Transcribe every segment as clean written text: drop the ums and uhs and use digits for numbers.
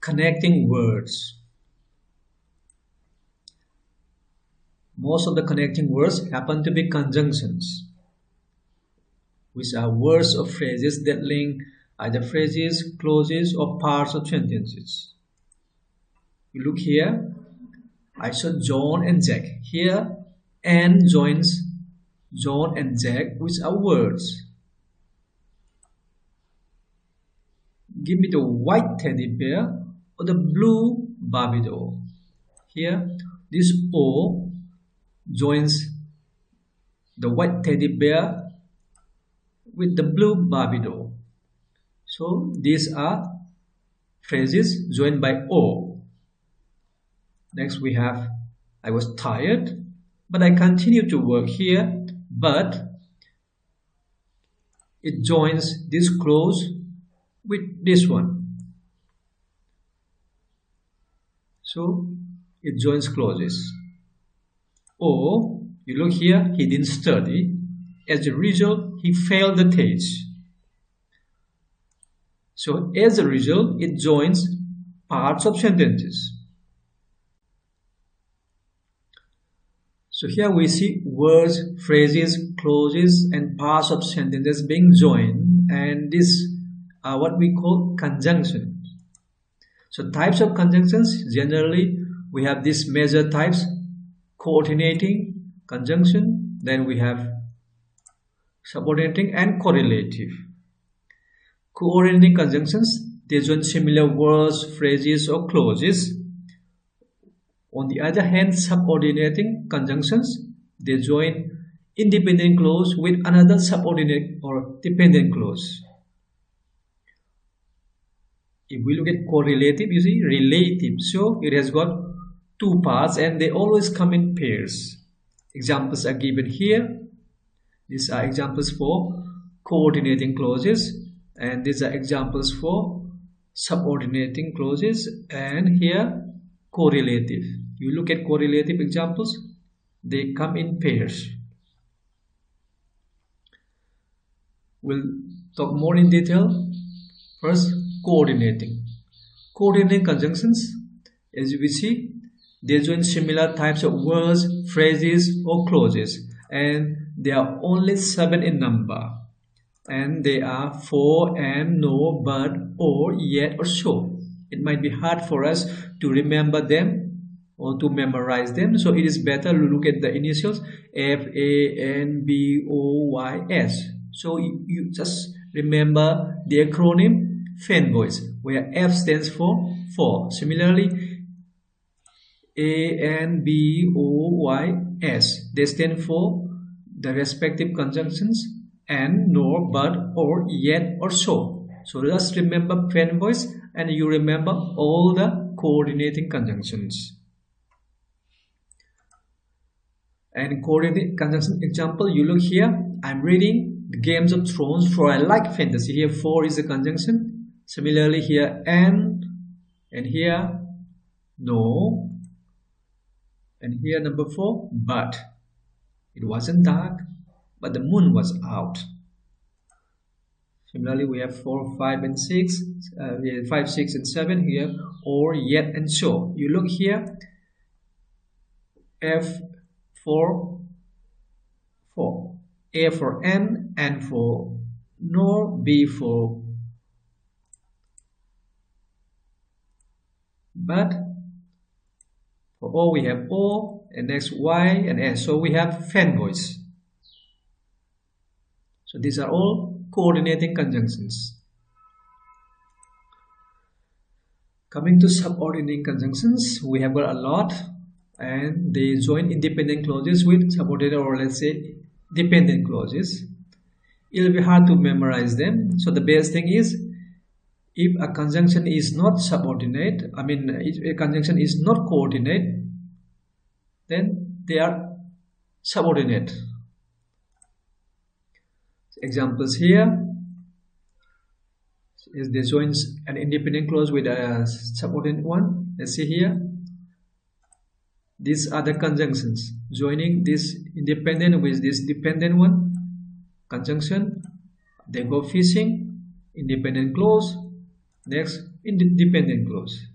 connecting words. Most of the connecting words happen to be conjunctions, which are words or phrases that link either phrases, clauses, or parts of sentences. You look here, I saw John and Jack. Here, Anne joins John and Jack, which are words. Give me the white teddy bear or the blue Barbie doll. Here, this O joins the white teddy bear with the blue Barbie doll. So these are phrases joined by O. Next we have, I was tired, but I continue to work here, but it joins this clause with this one. So it joins clauses. Or you look here, he didn't study. As a result, he failed the test. So as a result, it joins parts of sentences. So here we see words, phrases, clauses, and parts of sentences being joined, and these are what we call conjunctions. So types of conjunctions, generally we have these major types: coordinating conjunction, then we have subordinating and correlative. Coordinating conjunctions, they join similar words, phrases, or clauses. On the other hand, subordinating conjunctions, they join independent clause with another subordinate or dependent clause. If we look at correlative, you see relative, so it has got two parts and they always come in pairs. Examples are given here. These are examples for coordinating clauses, and these are examples for subordinating clauses, and here correlative. You look at correlative examples, they come in pairs. We'll talk more in detail. First, coordinating. Coordinating conjunctions, as you will see, they join similar types of words, phrases, or clauses, and they are only 7 in number, and they are for, and, no, but, or, yet, or so. It might be hard for us to remember them or to memorize them, so it is better to look at the initials F, A, N, B, O, Y, S. So you just remember the acronym fanboys, where F stands for for. Similarly, A, N, B, O, Y, S, they stand for the respective conjunctions and, nor, but, or, yet, or so. So just remember fanboys and you remember all the coordinating conjunctions. And coordinating conjunction example, you look here, I'm reading the Games of Thrones, for I like fantasy. Here for is a conjunction. Similarly here and here no, and here number 4, but. It wasn't dark, but the moon was out. Similarly, we have 4, 5, and 6. 5, 6, and 7 here, or, yet, and so. You look here, F for 4, A for N for nor, B for but. For O we have O, and next Y and S. So we have fanboys. So these are all coordinating conjunctions. Coming to subordinating conjunctions, we have got a lot, and they join independent clauses with subordinate, or let's say dependent clauses. It'll be hard to memorize them. So the best thing is, if a conjunction is not subordinate, if a conjunction is not coordinate, then they are subordinate. Examples here is they joins an independent clause with a subordinate one. Let's see here. These are the conjunctions joining this independent with this dependent one. Conjunction. They go fishing. Independent clause. Next, independent clause.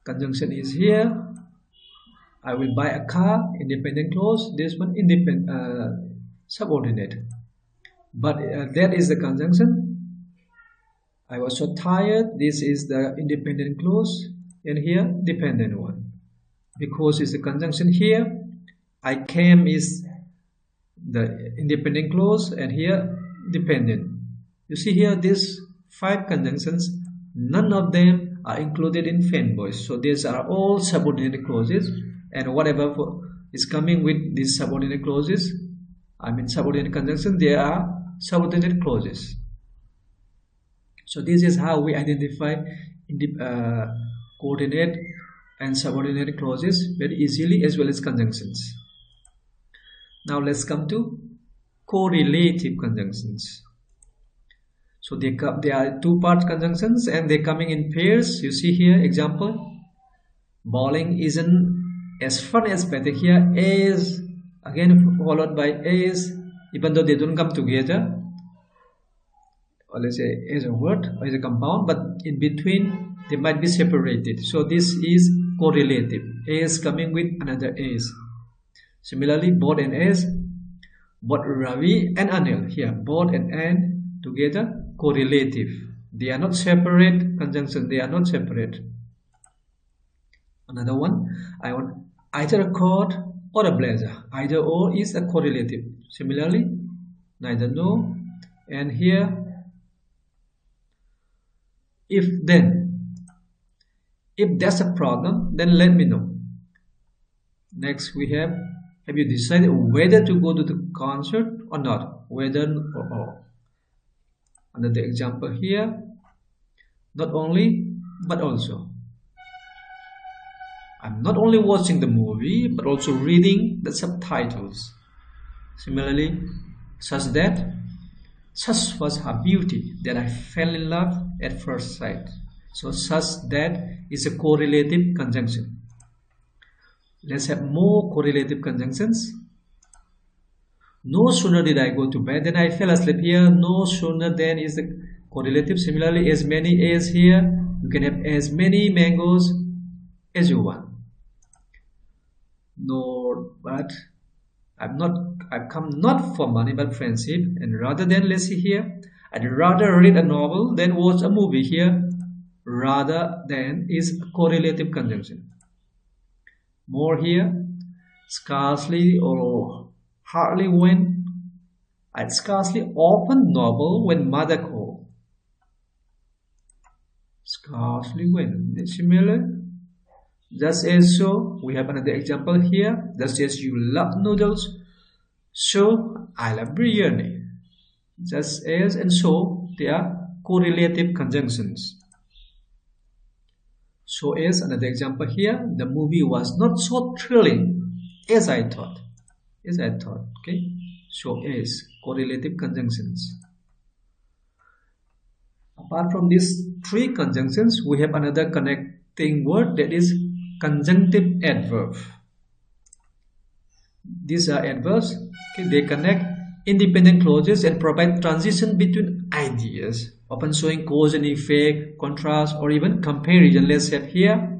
conjunction is here. I will buy a car, independent clause. This one subordinate. But that is the conjunction. I was so tired. This is the independent clause, and here dependent one. Because it's the conjunction here. I came is the independent clause, and here dependent. You see here these 5 conjunctions, none of them are included in fanboys. So these are all subordinate clauses, and whatever is coming with these subordinate clauses, I mean subordinate conjunctions, they are subordinate clauses. So this is how we identify coordinate and subordinate clauses very easily, as well as conjunctions. Now let's come to correlative conjunctions. So they are 2-part conjunctions, and they're coming in pairs. You see here example, bowling isn't as fun as better. Here is again followed by is, even though they don't come together, or let's say as a word or as a compound, but in between they might be separated. So this is correlative, is coming with another is. Similarly, both and as, both Ravi and Anil, here both and together, correlative. They are not separate conjunctions, they are not separate. Another one, I want either a coat or a blazer. Either or is a correlative. Similarly, neither no, and here if then. If that's a problem, then let me know. Next we have you decided whether to go to the concert or not? Whether or. Another example here, not only but also. I'm not only watching the movie but also reading the subtitles. Similarly, such was her beauty that I fell in love at first sight. So such that is a correlative conjunction. Let's have more correlative conjunctions. No sooner did I go to bed than I fell asleep. Here, no sooner than is the correlative. Similarly, as many as here, you can have as many mangoes as you want. No, but I've come not for money but friendship, and rather than, let's see here, I'd rather read a novel than watch a movie. Here, rather than is a correlative conjunction. More here, scarcely or hardly when. I'd scarcely open novel when mother called. Scarcely when. Similar. Just as so, we have another example here. Just as you love noodles, so I love biryani. Just as and so, they are correlative conjunctions. So as another example here, the movie was not so thrilling as I thought. Okay. So as correlative conjunctions. Apart from these 3 conjunctions, we have another connecting word, that is conjunctive adverb. These are adverbs. Okay, they connect independent clauses and provide transition between ideas, often showing cause and effect, contrast, or even comparison. Let's have here.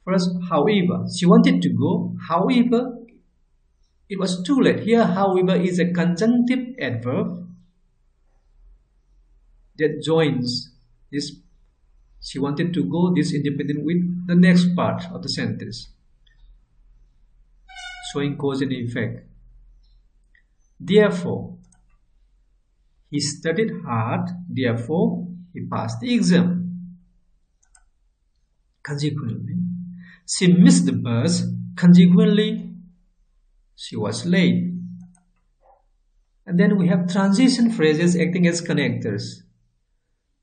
First, however, she wanted to go. However, it was too late. Here, however, is a conjunctive adverb that joins this. She wanted to go, this independent with the next part of the sentence, showing cause and effect. Therefore, he studied hard, therefore he passed the exam. Consequently, she missed the bus, consequently she was late. And then we have transition phrases acting as connectors.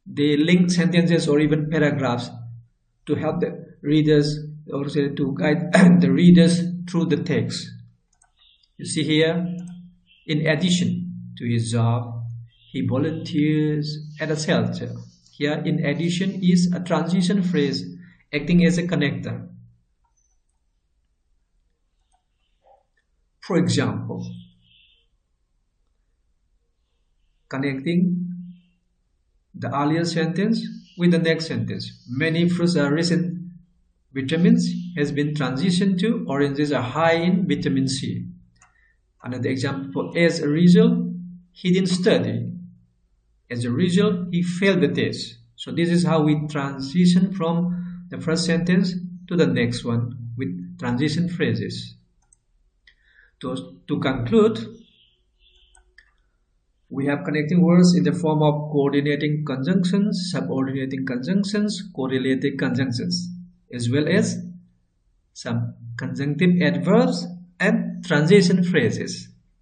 They link sentences or even paragraphs to help the readers, or to guide the readers through the text. You see here, in addition to his job, he volunteers at a shelter. Here, in addition is a transition phrase acting as a connector. For example, connecting the earlier sentence with the next sentence. Many fruits are Vitamins has been transitioned to oranges are high in vitamin C. Another example, as a result, he didn't study. As a result, he failed the test. So this is how we transition from the first sentence to the next one with transition phrases. To conclude, we have connecting words in the form of coordinating conjunctions, subordinating conjunctions, correlative conjunctions, as well as some conjunctive adverbs and transition phrases.